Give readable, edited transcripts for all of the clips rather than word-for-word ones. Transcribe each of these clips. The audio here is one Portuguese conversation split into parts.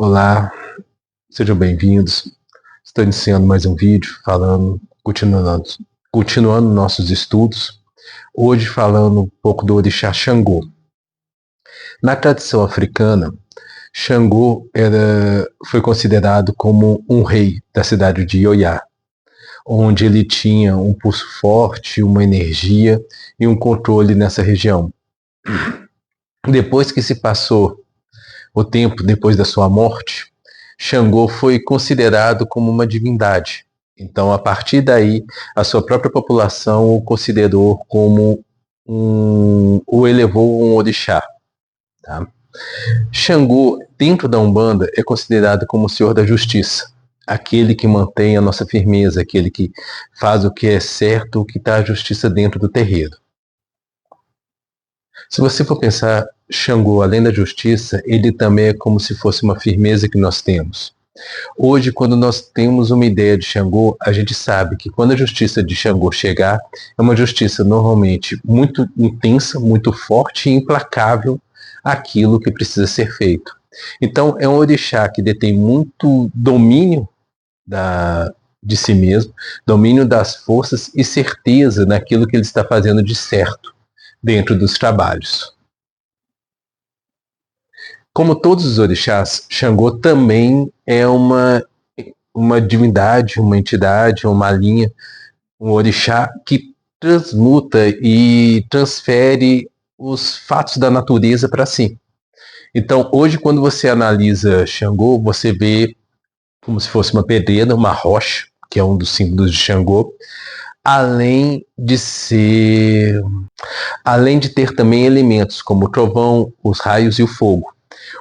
Olá, sejam bem-vindos. Estou iniciando mais um vídeo continuando nossos estudos. Hoje falando um pouco do orixá Xangô. Na tradição africana, Xangô foi considerado como um rei da cidade de Ioiá, onde ele tinha um pulso forte, uma energia e um controle nessa região. Depois que se passou o tempo depois da sua morte, Xangô foi considerado como uma divindade. Então, a partir daí, a sua própria população o considerou como o elevou a um orixá. Tá? Xangô, dentro da Umbanda, é considerado como o Senhor da Justiça, aquele que mantém a nossa firmeza, aquele que faz o que é certo, o que está a justiça dentro do terreiro. Se você for pensar, Xangô, além da justiça, ele também é como se fosse uma firmeza que nós temos. Hoje, quando nós temos uma ideia de Xangô, a gente sabe que quando a justiça de Xangô chegar, é uma justiça normalmente muito intensa, muito forte e implacável aquilo que precisa ser feito. Então, é um orixá que detém muito domínio de si mesmo, domínio das forças e certeza naquilo que ele está fazendo de certo dentro dos trabalhos. Como todos os orixás, Xangô também é uma divindade, uma entidade, uma linha, um orixá que transmuta e transfere os fatos da natureza para si. Então, hoje, quando você analisa Xangô, você vê como se fosse uma pedreira, uma rocha, que é um dos símbolos de Xangô, além de ter também elementos como o trovão, os raios e o fogo.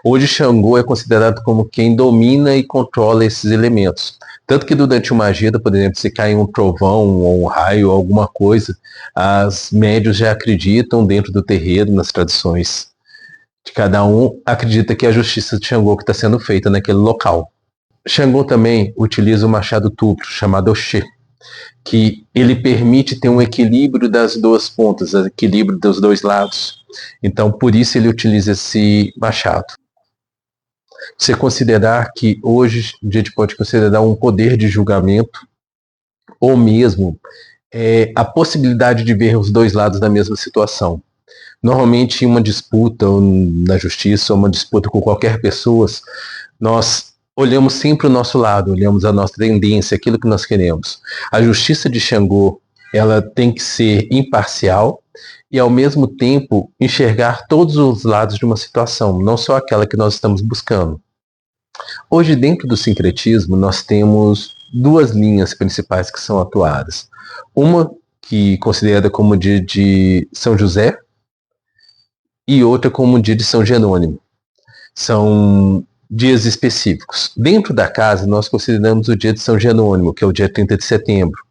Hoje Xangô é considerado como quem domina e controla esses elementos. Tanto que durante uma agida, por exemplo, se cai um trovão ou um raio ou alguma coisa, as médios já acreditam dentro do terreiro, nas tradições de cada um, acredita que é a justiça de Xangô que está sendo feita naquele local. Xangô também utiliza o machado duplo, chamado Oxê, que ele permite ter um equilíbrio das duas pontas, um equilíbrio dos dois lados. Então, por isso ele utiliza esse machado. Você considerar que hoje a gente pode considerar um poder de julgamento, ou mesmo a possibilidade de ver os dois lados da mesma situação. Normalmente, em uma disputa na justiça, ou uma disputa com qualquer pessoa, nós olhamos sempre o nosso lado, olhamos a nossa tendência, aquilo que nós queremos. A justiça de Xangô, ela tem que ser imparcial e, ao mesmo tempo, enxergar todos os lados de uma situação, não só aquela que nós estamos buscando. Hoje, dentro do sincretismo, nós temos duas linhas principais que são atuadas. Uma que é considerada como dia de São José e outra como dia de São Jerônimo. São dias específicos. Dentro da casa, nós consideramos o dia de São Jerônimo, que é o dia 30 de setembro,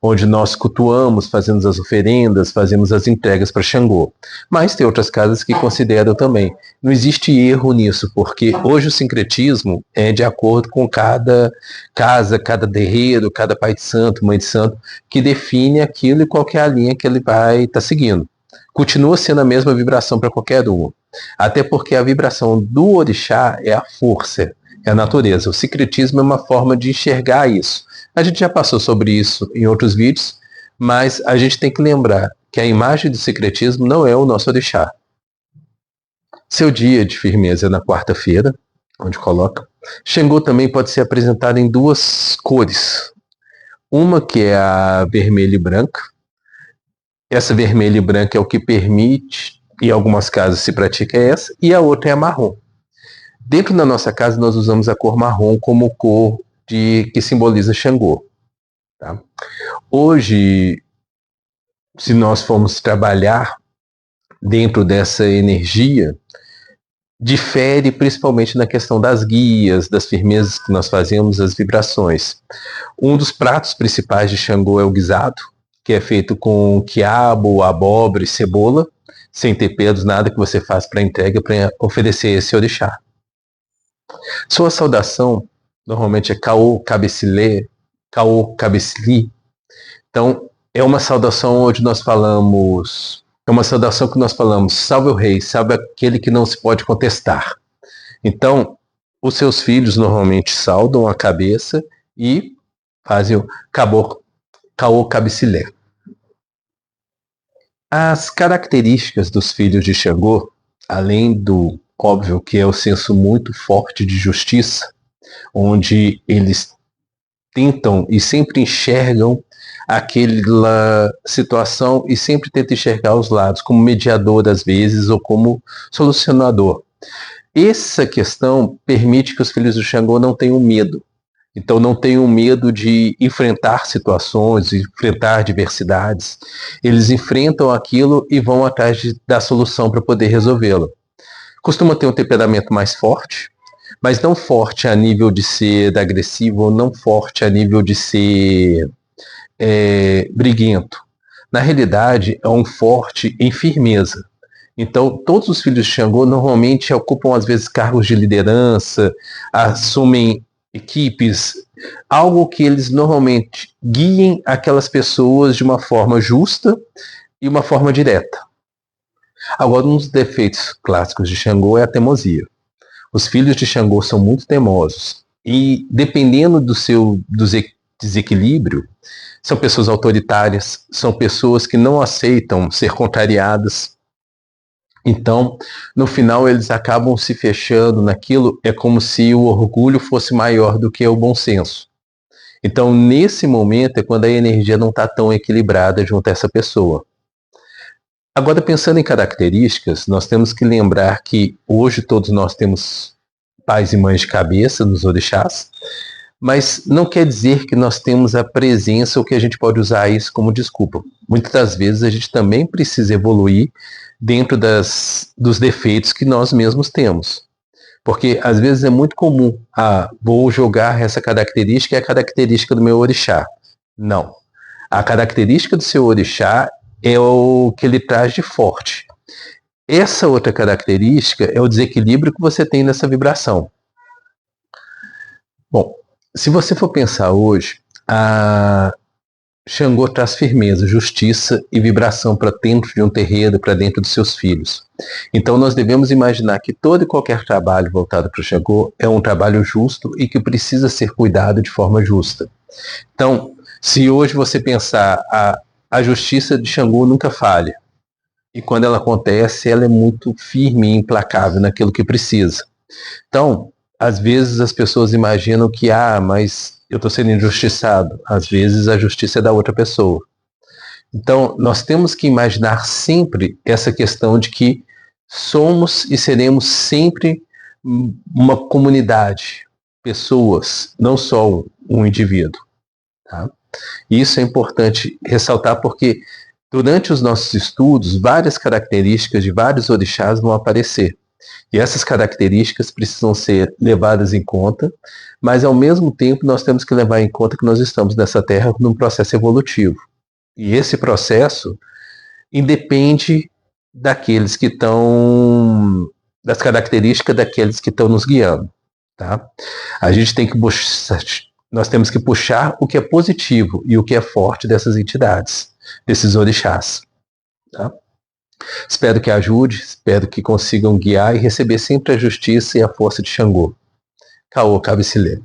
onde nós cultuamos, fazemos as oferendas, fazemos as entregas para Xangô. Mas tem outras casas que consideram também. Não existe erro nisso, porque hoje o sincretismo é de acordo com cada casa, cada terreiro, cada pai de santo, mãe de santo, que define aquilo e qual que é a linha que ele vai estar seguindo. Continua sendo a mesma vibração para qualquer um. Até porque a vibração do orixá é a força, é a natureza. O sincretismo é uma forma de enxergar isso. A gente já passou sobre isso em outros vídeos, mas a gente tem que lembrar que a imagem do sincretismo não é o nosso orixá. Seu dia de firmeza é na quarta-feira, onde coloca. Xangô também pode ser apresentado em duas cores. Uma que é a vermelha e branca. Essa vermelha e branca é o que permite, em algumas casas se pratica essa, e a outra é a marrom. Dentro da nossa casa nós usamos a cor marrom como cor que simboliza Xangô. Tá? Hoje, se nós formos trabalhar dentro dessa energia, difere principalmente na questão das guias, das firmezas que nós fazemos, as vibrações. Um dos pratos principais de Xangô é o guisado, que é feito com quiabo, abóbora e cebola, sem temperos, nada que você faz para entrega, para oferecer esse orixá. Sua saudação normalmente é Kaô Cabecilê, Kaô Cabecili. Então, é uma saudação onde nós falamos, salve o rei, salve aquele que não se pode contestar. Então, Os seus filhos normalmente saudam a cabeça e fazem o caô cabecilé. As características dos filhos de Xangô, além do óbvio que é o senso muito forte de justiça, onde eles tentam e sempre enxergam aquela situação e sempre tentam enxergar os lados como mediador às vezes ou como solucionador. Essa questão permite que os filhos do Xangô não tenham medo. Então não tenham medo de enfrentar situações, enfrentar adversidades. Eles enfrentam aquilo e vão atrás da solução para poder resolvê-lo. Costuma ter um temperamento mais forte, mas não forte a nível de ser agressivo, ou não forte a nível de ser briguento. Na realidade, é um forte em firmeza. Então, todos os filhos de Xangô normalmente ocupam, às vezes, cargos de liderança, assumem equipes, algo que eles normalmente guiem aquelas pessoas de uma forma justa e uma forma direta. Agora, um dos defeitos clássicos de Xangô é a teimosia. Os filhos de Xangô são muito teimosos e, dependendo do seu desequilíbrio, são pessoas autoritárias, são pessoas que não aceitam ser contrariadas. Então, no final, eles acabam se fechando naquilo, é como se o orgulho fosse maior do que o bom senso. Então, nesse momento, é quando a energia não está tão equilibrada junto a essa pessoa. Agora, pensando em características, nós temos que lembrar que hoje todos nós temos pais e mães de cabeça nos orixás, mas não quer dizer que nós temos a presença ou que a gente pode usar isso como desculpa. Muitas das vezes a gente também precisa evoluir dentro dos defeitos que nós mesmos temos. Porque às vezes é muito comum, vou jogar essa característica, é a característica do meu orixá. Não. A característica do seu orixá é o que ele traz de forte. Essa outra característica é o desequilíbrio que você tem nessa vibração. Bom, se você for pensar hoje, a Xangô traz firmeza, justiça e vibração para dentro de um terreiro, para dentro dos seus filhos. Então nós devemos imaginar que todo e qualquer trabalho voltado para o Xangô é um trabalho justo e que precisa ser cuidado de forma justa. Então, se hoje você pensar, a justiça de Xangô nunca falha. E quando ela acontece, ela é muito firme e implacável naquilo que precisa. Então, às vezes as pessoas imaginam que, mas eu estou sendo injustiçado. Às vezes a justiça é da outra pessoa. Então, nós temos que imaginar sempre essa questão de que somos e seremos sempre uma comunidade, pessoas, não só um indivíduo. Tá? Isso é importante ressaltar porque durante os nossos estudos, várias características de vários orixás vão aparecer. E essas características precisam ser levadas em conta, mas ao mesmo tempo nós temos que levar em conta que nós estamos nessa Terra num processo evolutivo. E esse processo independe daqueles que estão, das características daqueles que estão nos guiando. Tá? A gente tem que nós temos que puxar o que é positivo e o que é forte dessas entidades, desses orixás. Tá? Espero que ajude, espero que consigam guiar e receber sempre a justiça e a força de Xangô. Caô cabecilé.